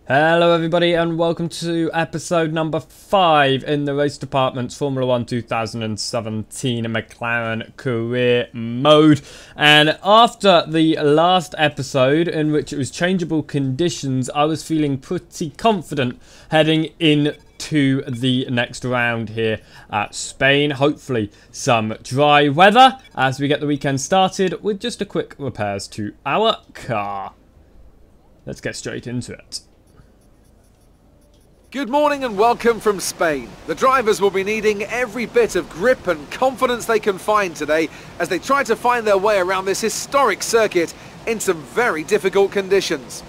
Hello everybody and welcome to episode number 5 in the Race Department's Formula 1 2017 McLaren career mode. And after the last episode, in which it was changeable conditions, I was feeling pretty confident heading into the next round here at Spain. Hopefully some dry weather as we get the weekend started with just a quick repairs to our car. Let's get straight into it. Good morning and welcome from Spain. The drivers will be needing every bit of grip and confidence they can find today as they try to find their way around this historic circuit in some very difficult conditions.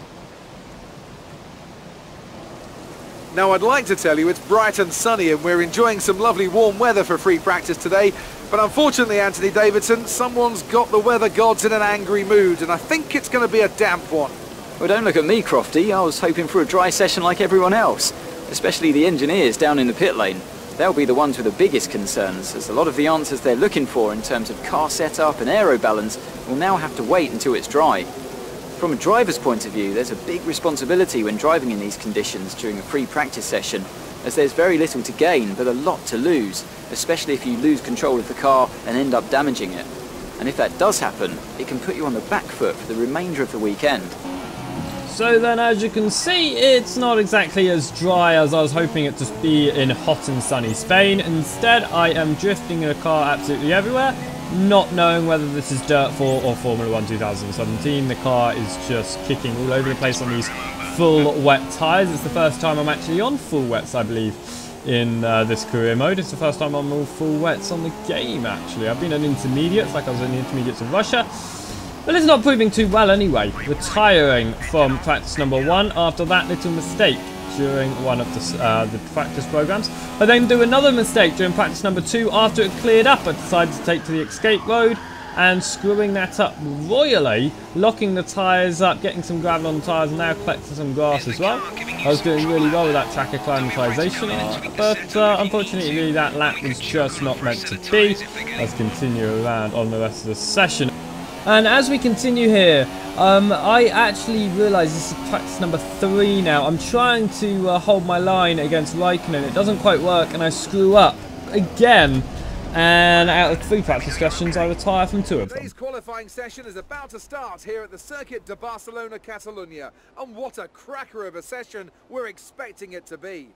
Now I'd like to tell you it's bright and sunny and we're enjoying some lovely warm weather for free practice today, but unfortunately, Anthony Davidson, someone's got the weather gods in an angry mood and I think it's going to be a damp one. Well, don't look at me, Crofty. I was hoping for a dry session like everyone else, especially the engineers down in the pit lane. They'll be the ones with the biggest concerns, as a lot of the answers they're looking for in terms of car setup and aero balance will now have to wait until it's dry. From a driver's point of view, there's a big responsibility when driving in these conditions during a free practice session, as there's very little to gain but a lot to lose, especially if you lose control of the car and end up damaging it. And if that does happen, it can put you on the back foot for the remainder of the weekend. So then, as you can see, it's not exactly as dry as I was hoping it to be in hot and sunny Spain. Instead, I am drifting in a car absolutely everywhere, not knowing whether this is Dirt 4 or Formula 1 2017. The car is just kicking all over the place on these full wet tyres. It's the first time I'm actually on full wets, I believe, in this career mode. It's the first time I'm on full wets on the game, actually. I've been on intermediates, like I was in the intermediates of Russia. But it's not proving too well anyway, retiring from practice number 1 after that little mistake during one of the practice programs. I then do another mistake during practice number 2 after it cleared up. I decided to take to the escape road and screwing that up royally, locking the tyres up, getting some gravel on the tyres and now collecting some grass as well. I was doing really well with that track acclimatization, but unfortunately that lap was just not meant to be. Let's continue around on the rest of the session. And as we continue here, I actually realise this is practice number 3 now. I'm trying to hold my line against Raikkonen. It doesn't quite work and I screw up again. And out of 3 practice sessions, I retire from 2 of them. Today's qualifying session is about to start here at the Circuit de Barcelona, Catalunya. And what a cracker of a session we're expecting it to be.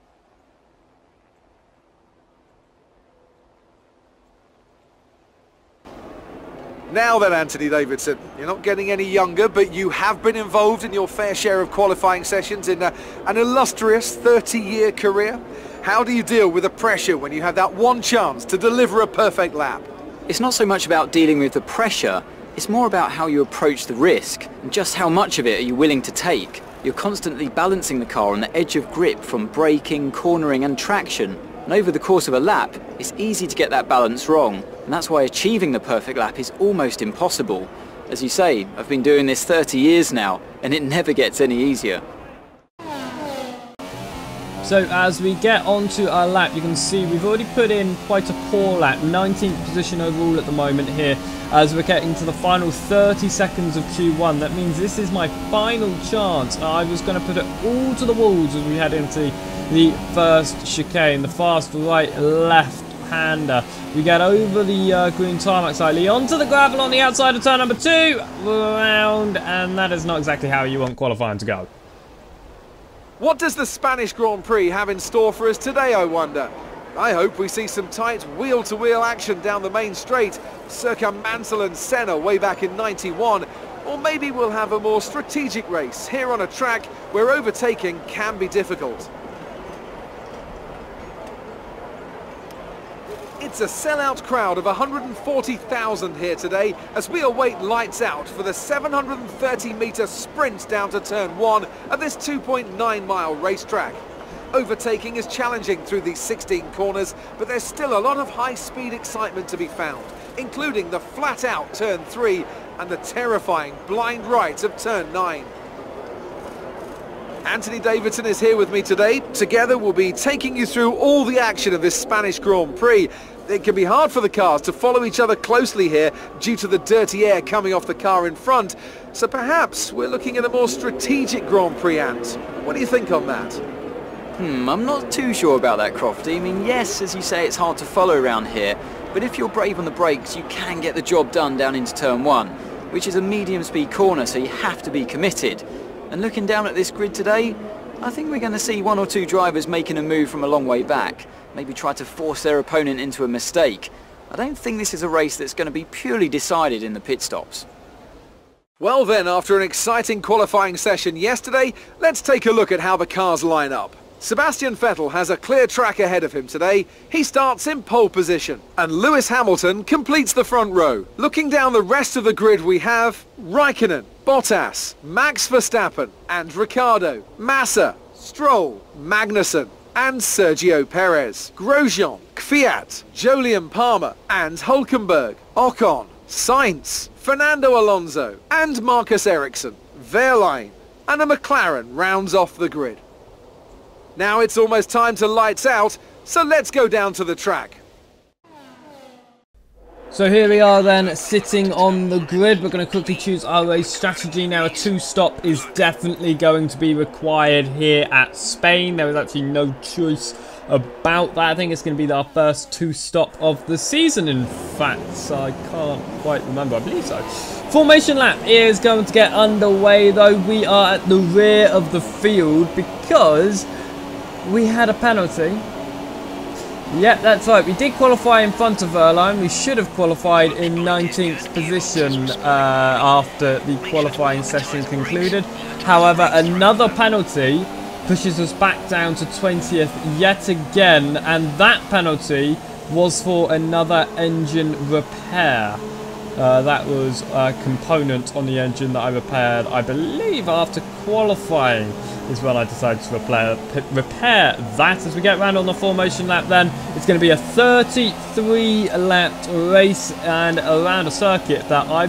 Now then, Anthony Davidson, you're not getting any younger, but you have been involved in your fair share of qualifying sessions in an illustrious 30-year career. How do you deal with the pressure when you have that one chance to deliver a perfect lap? It's not so much about dealing with the pressure, it's more about how you approach the risk and just how much of it are you willing to take. You're constantly balancing the car on the edge of grip from braking, cornering and traction. And over the course of a lap, it's easy to get that balance wrong. And that's why achieving the perfect lap is almost impossible. As you say, I've been doing this 30 years now, and it never gets any easier. So as we get onto our lap, you can see we've already put in quite a poor lap, 19th position overall at the moment here, as we're getting to the final 30 seconds of Q1. That means this is my final chance. I was going to put it all to the walls as we head into the first chicane, the fast right left hander. We get over the green tarmac slightly onto the gravel on the outside of turn number 2, around, and that is not exactly how you want qualifying to go. What does the Spanish Grand Prix have in store for us today, I wonder? I hope we see some tight wheel-to-wheel action down the main straight, circa Mansell and Senna way back in '91, or maybe we'll have a more strategic race here on a track where overtaking can be difficult. It's a sellout crowd of 140,000 here today as we await lights out for the 730-metre sprint down to turn 1 at this 2.9-mile racetrack. Overtaking is challenging through these 16 corners, but there's still a lot of high-speed excitement to be found, including the flat-out turn 3 and the terrifying blind right of turn 9. Anthony Davidson is here with me today. Together we'll be taking you through all the action of this Spanish Grand Prix. It can be hard for the cars to follow each other closely here due to the dirty air coming off the car in front. So perhaps we're looking at a more strategic Grand Prix, Ant. What do you think on that? I'm not too sure about that, Crofty. I mean, yes, as you say, it's hard to follow around here, but if you're brave on the brakes, you can get the job done down into turn 1, which is a medium-speed corner, so you have to be committed. And looking down at this grid today, I think we're going to see 1 or 2 drivers making a move from a long way back, maybe try to force their opponent into a mistake. I don't think this is a race that's going to be purely decided in the pit stops. Well then, after an exciting qualifying session yesterday, let's take a look at how the cars line up. Sebastian Vettel has a clear track ahead of him today. He starts in pole position, and Lewis Hamilton completes the front row. Looking down the rest of the grid, we have Raikkonen, Bottas, Max Verstappen and Ricciardo, Massa, Stroll, Magnussen and Sergio Perez, Grosjean, Kvyat, Jolyon Palmer and Hülkenberg, Ocon, Sainz, Fernando Alonso and Marcus Ericsson, Wehrlein, and a McLaren rounds off the grid. Now it's almost time to lights out, so let's go down to the track. So here we are then, sitting on the grid. We're going to quickly choose our race strategy. Now a 2-stop is definitely going to be required here at Spain. There is actually no choice about that. I think it's going to be our first 2-stop of the season, in fact. So I can't quite remember. I believe so. Formation lap is going to get underway, though. We are at the rear of the field because we had a penalty. Yep, that's right. We did qualify in front of Wehrlein. We should have qualified in 19th position after the qualifying session concluded. However, another penalty pushes us back down to 20th yet again, and that penalty was for another engine repair. That was a component on the engine that I repaired, I believe, after qualifying is when I decided to repair that. As we get round on the formation lap then, it's going to be a 33-lapped race and around a circuit that I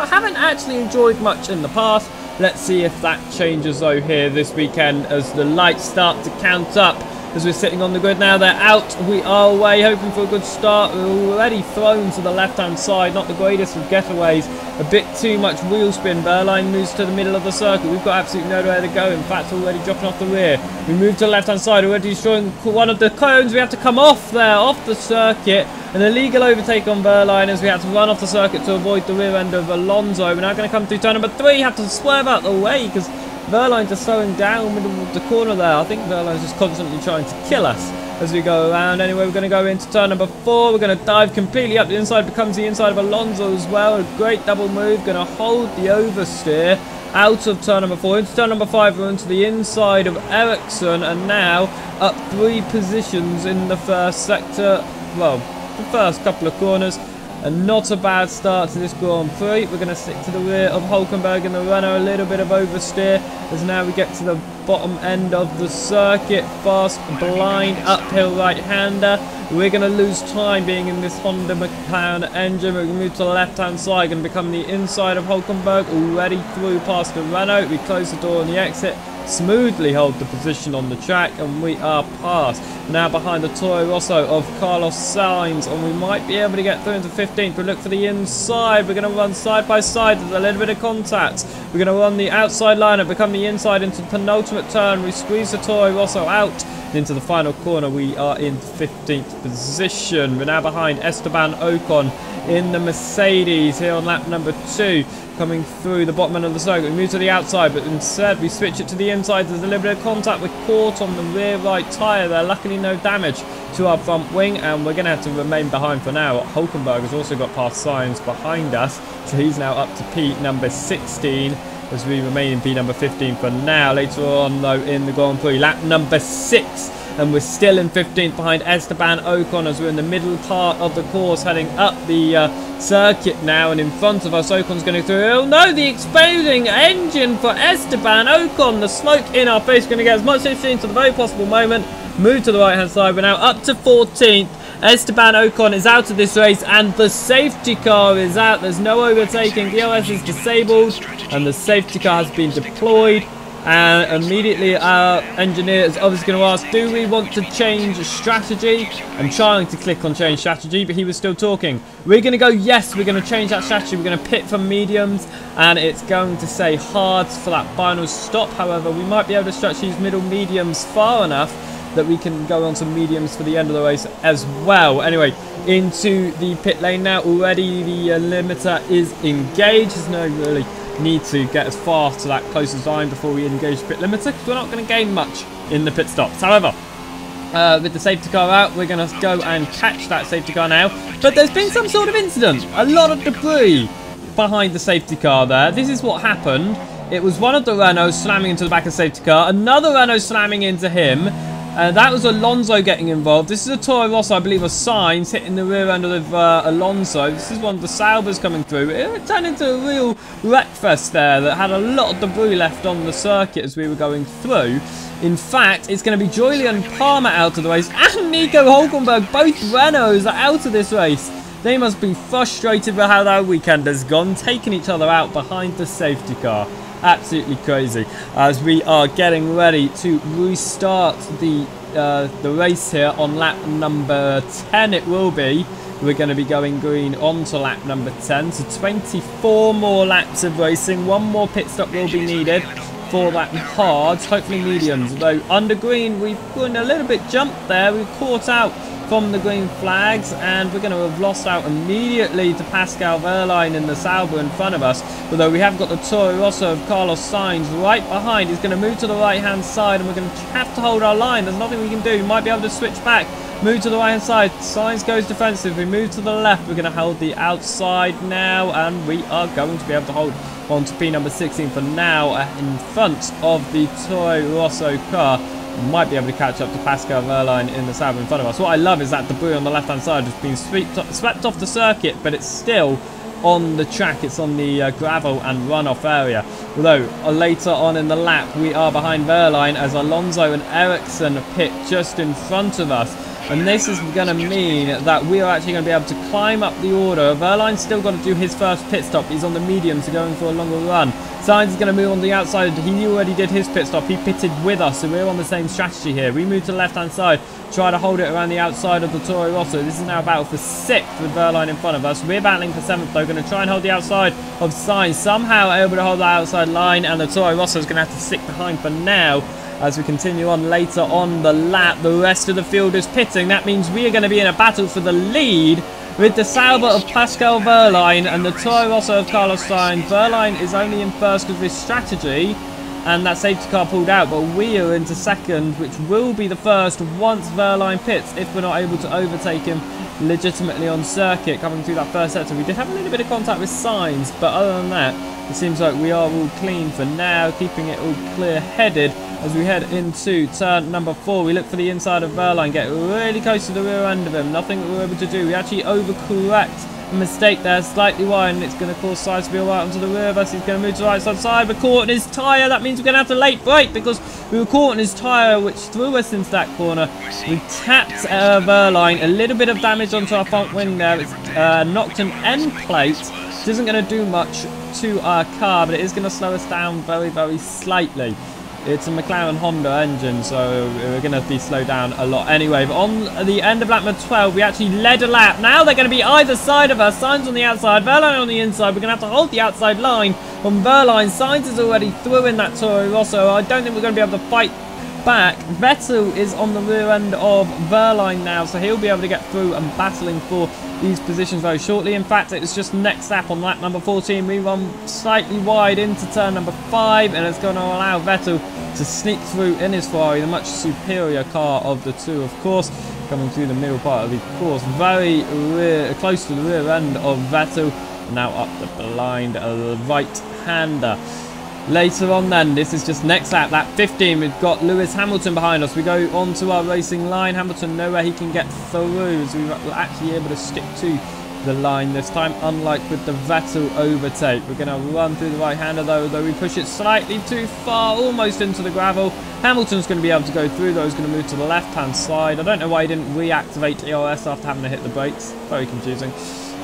haven't actually enjoyed much in the past. Let's see if that changes though here this weekend as the lights start to count up. As we're sitting on the grid now, they're out. We are away, hoping for a good start. We're already thrown to the left-hand side. Not the greatest of getaways. A bit too much wheel spin. Wehrlein moves to the middle of the circuit. We've got absolutely nowhere to go. In fact, already dropping off the rear. We move to the left-hand side, already destroying one of the cones. We have to come off there, off the circuit. An illegal overtake on Wehrlein as we have to run off the circuit to avoid the rear end of Alonso. We're now going to come through turn number 3. Have to swerve out the way because Wehrlein just slowing down middle of the corner there. I think Wehrlein's just constantly trying to kill us as we go around. Anyway, we're going to go into turn number 4. We're going to dive completely up the inside. Becomes the inside of Alonso as well. A great double move. Going to hold the oversteer out of turn number 4. Into turn number 5, we're into the inside of Ericsson. And now up 3 positions in the first sector. Well, the first couple of corners. And not a bad start to this Grand Prix. We're going to stick to the rear of Hülkenberg in the Renault. A little bit of oversteer as now we get to the bottom end of the circuit. Fast, blind, uphill right-hander. We're going to lose time being in this Honda McLaren engine. We're going to move to the left-hand side. Going to become the inside of Hülkenberg. Already through past the Renault. We close the door on the exit. Smoothly hold the position on the track, and we are past. Now behind the Toro Rosso of Carlos Sainz, and we might be able to get through into 15th. We look for the inside. We're going to run side by side. There's a little bit of contact. We're going to run the outside line and become the inside into the penultimate turn. We squeeze the Toro Rosso out. Into the final corner, we are in 15th position. We're now behind Esteban Ocon in the Mercedes here on lap number 2. Coming through the bottom end of the circuit. We move to the outside, but instead we switch it to the inside. There's a little bit of contact. We're caught on the rear right tyre there. Luckily no damage to our front wing, and we're going to have to remain behind for now. Hülkenberg has also got past Sainz behind us, so he's now up to P number 16 as we remain in P number 15 for now. Later on though in the Grand Prix, lap number 6. And we're still in 15th behind Esteban Ocon as we're in the middle part of the course heading up the circuit now, and in front of us Ocon's going to through. Oh no, the exploding engine for Esteban Ocon. The smoke in our face. Going to get as much as seen to the very possible moment. Move to the right hand side. We're now up to 14th. Esteban Ocon is out of this race and the safety car is out. There's no overtaking. DRS is disabled and the safety car has been deployed. And immediately our engineer is obviously going to ask, do we want to change strategy? I'm trying to click on change strategy, but he was still talking. We're going to go, yes, we're going to change that strategy. We're going to pit for mediums, and it's going to say hards for that final stop. However, we might be able to stretch these middle mediums far enough that we can go on to mediums for the end of the race as well. Anyway, into the pit lane now. Already the limiter is engaged. There's no really need to get as far to that closest line before we engage the pit limiter, because we're not going to gain much in the pit stops. However, with the safety car out, we're going to go and catch that safety car now. But there's been some sort of incident. A lot of debris behind the safety car there. This is what happened. It was one of the Renaults slamming into the back of the safety car. Another Renault slamming into him. That was Alonso getting involved. This is a Toro Rosso, I believe, of Sainz hitting the rear end of Alonso. This is one of the Saubers coming through. It turned into a real wreckfest there that had a lot of debris left on the circuit as we were going through. In fact, it's going to be Julian Palmer out of the race and Nico Hulkenberg. Both Renaults are out of this race. They must be frustrated with how their weekend has gone, taking each other out behind the safety car. Absolutely crazy as we are getting ready to restart the race here on lap number 10. It will be. We're going to be going green on to lap number 10. So 24 more laps of racing. One more pit stop will be needed for that hards, hopefully mediums. Although under green, we've gone a little bit jumped there. We've caught out from the green flags, and we're going to have lost out immediately to Pascal Wehrlein in the Sauber in front of us. Although we have got the Toro Rosso of Carlos Sainz right behind. He's going to move to the right hand side, and we're going to have to hold our line. There's nothing we can do. We might be able to switch back, move to the right hand side. Sainz goes defensive. We move to the left. We're going to hold the outside now, and we are going to be able to hold on to P number 16 for now in front of the Toro Rosso car. Might be able to catch up to Pascal Wehrlein in the Sauber in front of us. What I love is that debris on the left hand side has been swept off the circuit, but it's still on the track. It's on the gravel and runoff area. Although later on in the lap we are behind Wehrlein as Alonso and Ericsson pit just in front of us. And this is going to mean that we are actually going to be able to climb up the order. Wehrlein's still got to do his first pit stop. He's on the medium, so going for a longer run. Sainz is going to move on the outside. He already did his pit stop. He pitted with us, so we're on the same strategy here. We move to the left-hand side, try to hold it around the outside of the Toro Rosso. This is now a battle for 6th with Wehrlein in front of us. We're battling for 7th, though. Going to try and hold the outside of Sainz. Somehow able to hold that outside line, and the Toro Rosso is going to have to stick behind for now. As we continue on later on the lap, the rest of the field is pitting. That means we are going to be in a battle for the lead with the Sauber of Pascal Wehrlein and the Toro Rosso of Carlos Sainz. Wehrlein is only in first with his strategy, and that safety car pulled out, but we are into second, which will be the first once Wehrlein pits if we're not able to overtake him legitimately on circuit coming through that first sector. We did have a little bit of contact with Sainz, but other than that, it seems like we are all clean for now, keeping it all clear-headed. As we head into turn number 4, we look for the inside of Wehrlein, get really close to the rear end of him. Nothing that we're able to do. We actually overcorrect a mistake there, slightly wide, and it's going to cause Sainz to be right onto the rear of us. He's going to move to the right side. We're caught in his tyre. That means we're going to have to late brake because we were caught in his tyre, which threw us into that corner. We tapped Wehrlein. A little bit of damage onto our front wing there. It's knocked an end plate. It isn't going to do much to our car, but it is going to slow us down very, very slightly. It's a McLaren Honda engine, so we're going to be slowed down a lot anyway. But on the end of lap number 12, we actually led a lap. Now they're going to be either side of us. Sainz on the outside, Wehrlein on the inside. We're going to have to hold the outside line on Wehrlein. Sainz is already through in that Toro Rosso. I don't think we're going to be able to fight back. Vettel is on the rear end of Wehrlein now, so he'll be able to get through and battling for these positions very shortly. In fact, it's just next lap on lap number 14. We run slightly wide into turn number 5, and it's going to allow Vettel to sneak through in his Ferrari, the much superior car of the two, of course, coming through the middle part of the course, very close to the rear end of Vettel. Now up the blind right-hander. Later on then, this is just next lap, lap 15, we've got Lewis Hamilton behind us. We go on to our racing line. Hamilton nowhere he can get through, so we're actually able to stick to the line this time, unlike with the Vettel overtake. We're going to run through the right-hander though we push it slightly too far, almost into the gravel. Hamilton's going to be able to go through though. He's going to move to the left-hand side. I don't know why he didn't reactivate ERS after having to hit the brakes. Very confusing.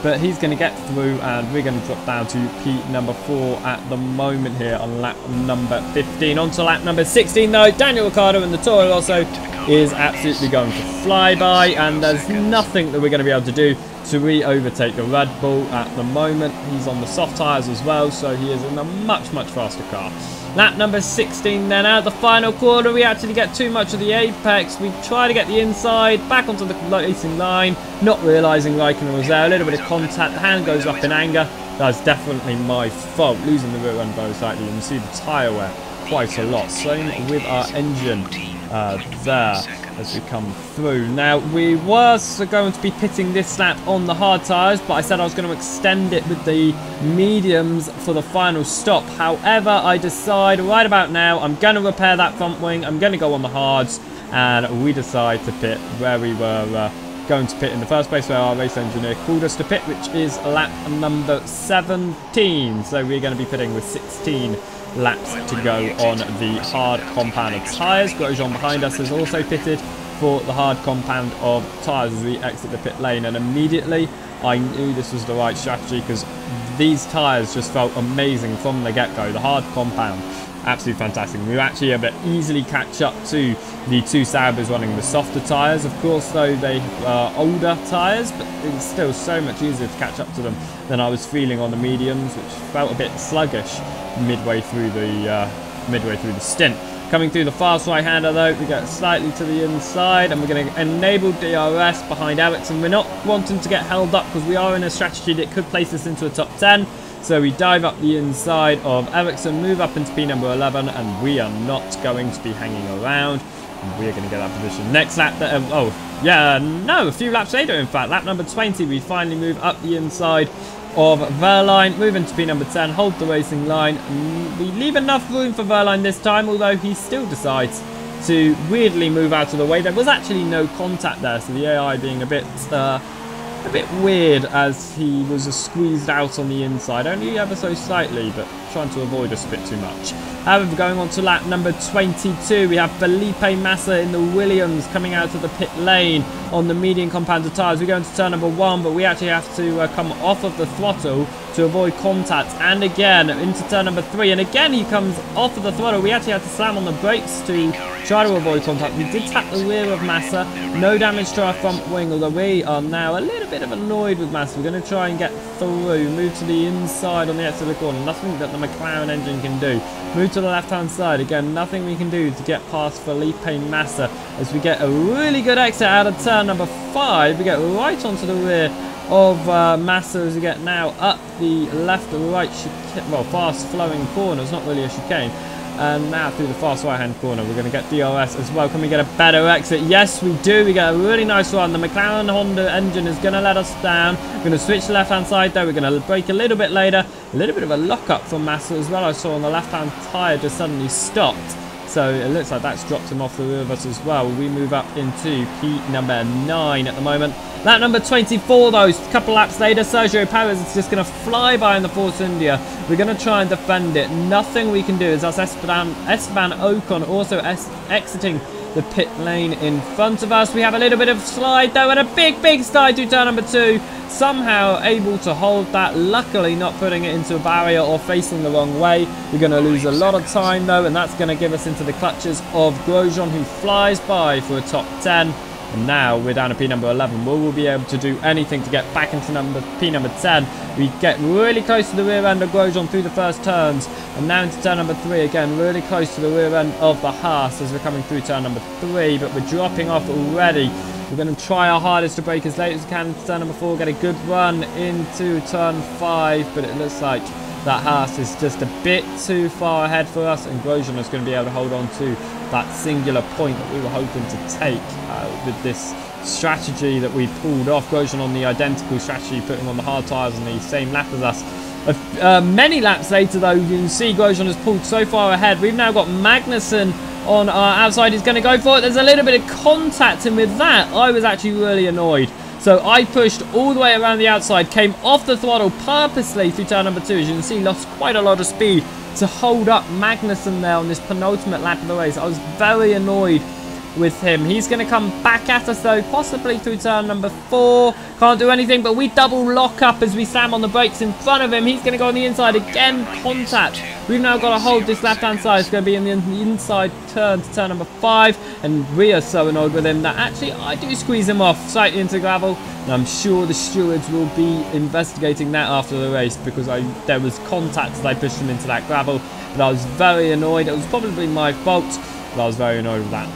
but he's going to get through, and we're going to drop down to P number 4 at the moment here on lap number 15. On to lap number 16 though. Daniel Ricciardo in the Toro Rosso is absolutely going to fly by, and there's nothing that we're going to be able to do to re-overtake the Red Bull at the moment. He's on the soft tyres as well, so he is in a much faster car. Lap number 16 then. Out the final corner, we actually get too much of the apex. We try to get the inside, back onto the racing line, not realising Raikkonen was there. A little bit of contact, the hand goes up in anger. That's definitely my fault, losing the rear end very slightly. You can see the tyre wear quite a lot. Same with our engine there as we come through. Now, we were going to be pitting this lap on the hard tyres, but I said I was going to extend it with the mediums for the final stop. However, I decide right about now I'm going to repair that front wing, I'm going to go on the hards, and we decide to pit where we were going to pit in the first place, where our race engineer called us to pit, which is lap number 17. So we're going to be pitting with 16 laps to go on the hard compound of tyres. Grosjean behind us has also pitted for the hard compound of tyres as we exit the pit lane, and immediately I knew this was the right strategy because these tyres just felt amazing from the get-go. The hard compound, absolutely fantastic. We were actually able to easily catch up to the two Saubers running the softer tyres. Of course, though, they are older tyres, but it's still so much easier to catch up to them than I was feeling on the mediums, which felt a bit sluggish midway through the stint. Coming through the fast right-hander though, we get slightly to the inside, and we're going to enable DRS behind Ericsson. We're not wanting to get held up because we are in a strategy that could place us into a top 10. So we dive up the inside of Ericsson, move up into P number 11, and we are not going to be hanging around. And we are going to get that position. Next lap, a few laps later in fact, lap number 20, we finally move up the inside of Verline, move into P number 10, hold the racing line. We leave enough room for Verline this time, although he still decides to weirdly move out of the way. There was actually no contact there, so the AI being a bit weird as he was squeezed out on the inside, only ever so slightly, but trying to avoid us a bit too much. However, going on to lap number 22, we have Felipe Massa in the Williams coming out of the pit lane on the medium compounded tyres. We go into turn number 1, but we actually have to come off of the throttle to avoid contact, and again into turn number 3, and again he comes off of the throttle. We actually had to slam on the brakes to try to avoid contact. We did tap the rear of Massa, no damage to our front wing, although we are now a little bit annoyed with Massa. We're going to try and get through, move to the inside on the exit of the corner, nothing that the McLaren engine can do. Move to the left hand side, again nothing we can do to get past Felipe Massa as we get a really good exit out of turn number 5. We get right onto the rear of Massa as we get now up the left and right fast flowing corners, not really a chicane. And now through the fast right-hand corner, we're going to get DRS as well. Can we get a better exit? Yes, we do. We get a really nice run. The McLaren Honda engine is going to let us down. We're going to switch to the left-hand side, though. We're going to brake a little bit later. A little bit of a lock-up from Massa as well. I saw on the left-hand tyre just suddenly stopped. So it looks like that's dropped him off the rear of us as well. We move up into P number 9 at the moment. Lap number 24 though, a couple laps later, Sergio Perez is just going to fly by in the Force India. We're going to try and defend it. Nothing we can do is us Esteban Ocon also exiting the pit lane in front of us. We have a little bit of slide though, and a big slide through turn number 2. Somehow able to hold that, luckily not putting it into a barrier or facing the wrong way. We're going to lose a lot of time though, and that's going to give us into the clutches of Grosjean, who flies by for a top 10. And now we're down to P number 11. Will we be able to do anything to get back into P number 10? We get really close to the rear end of Grosjean through the first turns. And now into turn number 3 again, really close to the rear end of the Haas as we're coming through turn number 3. But we're dropping off already. We're going to try our hardest to brake as late as we can into turn number 4. Get a good run into turn 5. But it looks like that Haas is just a bit too far ahead for us. And Grosjean is going to be able to hold on to that singular point that we were hoping to take with this strategy that we pulled off. Grosjean on the identical strategy, putting on the hard tyres on the same lap as us. Many laps later though, you can see Grosjean has pulled so far ahead. We've now got Magnussen on our outside. He's going to go for it. There's a little bit of contact, and with that I was actually really annoyed. So I pushed all the way around the outside, came off the throttle purposely through turn number 2. As you can see, lost quite a lot of speed to hold up Magnussen there on this penultimate lap of the race. I was very annoyed with him. He's going to come back at us though, possibly through turn number 4. Can't do anything, but we double lock up as we slam on the brakes in front of him. He's going to go on the inside again. Contact. We've now got to hold this left-hand side. It's going to be in the inside turn to turn number 5. And we are so annoyed with him that actually I do squeeze him off slightly into gravel. And I'm sure the stewards will be investigating that after the race because there was contact as I pushed him into that gravel. But I was very annoyed. It was probably my fault, but I was very annoyed with that.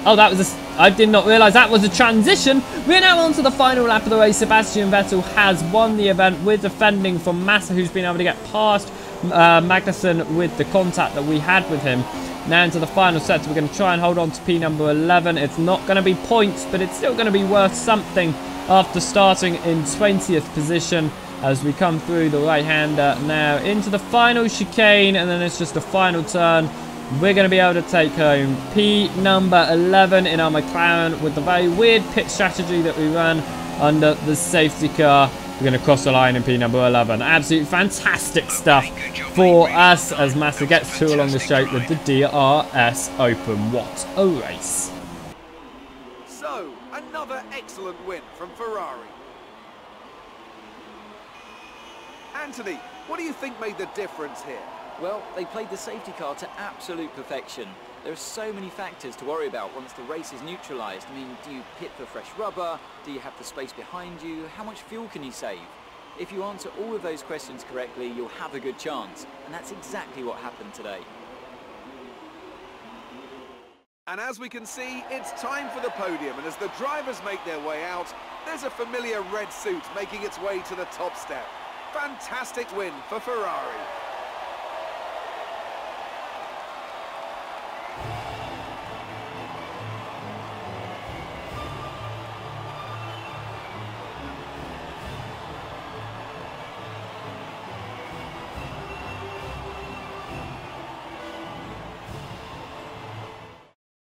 Oh, that was I did not realise that was a transition. We're now on to the final lap of the race. Sebastian Vettel has won the event. We're defending from Massa, who's been able to get past Magnussen with the contact that we had with him. Now into the final set, we're going to try and hold on to P number 11. It's not going to be points, but it's still going to be worth something after starting in 20th position as we come through the right-hander now into the final chicane, and then it's just a final turn. We're going to be able to take home P number 11 in our McLaren with the very weird pit strategy that we run under the safety car. We're going to cross the line in P number 11. Absolutely fantastic stuff for us as Massa gets through along the straight with the DRS Open. What a race. So, another excellent win from Ferrari. Anthony, what do you think made the difference here? Well, they played the safety car to absolute perfection. There are so many factors to worry about once the race is neutralised. I mean, do you pit for fresh rubber? Do you have the space behind you? How much fuel can you save? If you answer all of those questions correctly, you'll have a good chance. And that's exactly what happened today. And as we can see, it's time for the podium. And as the drivers make their way out, there's a familiar red suit making its way to the top step. Fantastic win for Ferrari.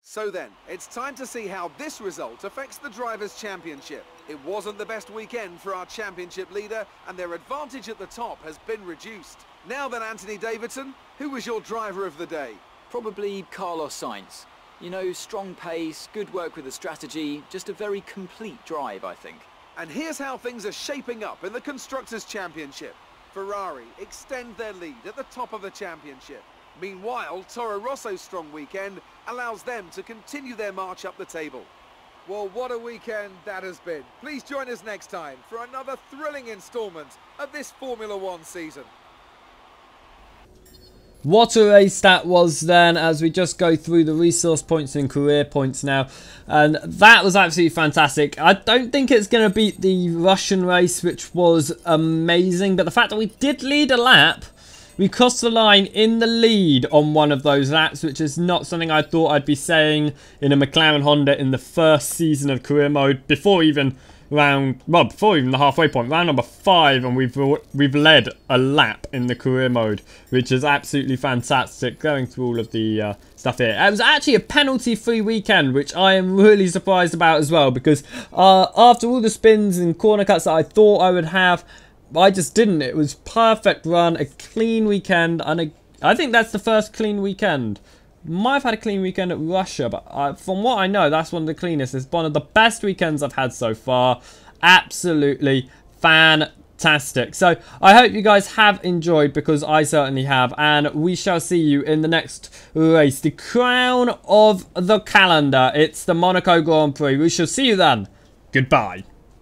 So then, it's time to see how this result affects the Drivers' Championship. It wasn't the best weekend for our championship leader, and their advantage at the top has been reduced. Now then, Anthony Davidson, who was your driver of the day? Probably Carlos Sainz. You know, strong pace, good work with the strategy, just a very complete drive, I think. And here's how things are shaping up in the Constructors' Championship. Ferrari extend their lead at the top of the championship. Meanwhile, Toro Rosso's strong weekend allows them to continue their march up the table. Well, what a weekend that has been. Please join us next time for another thrilling instalment of this Formula One season. What a race that was then, as we just go through the resource points and career points now. And that was absolutely fantastic. I don't think it's going to beat the Russian race, which was amazing. But the fact that we did lead a lap, we crossed the line in the lead on one of those laps, which is not something I thought I'd be saying in a McLaren Honda in the first season of career mode, before even the halfway point, round number 5, and we've led a lap in the career mode, which is absolutely fantastic. Going through all of the stuff here, it was actually a penalty-free weekend, which I am really surprised about as well, because after all the spins and corner cuts that I thought I would have, I just didn't. It was perfect run, a clean weekend, and I think that's the first clean weekend. Might have had a clean weekend at Russia, but from what I know, that's one of the cleanest. It's one of the best weekends I've had so far. Absolutely fantastic. So I hope you guys have enjoyed, because I certainly have, and we shall see you in the next race, the crown of the calendar. It's the Monaco Grand Prix. We shall see you then. Goodbye.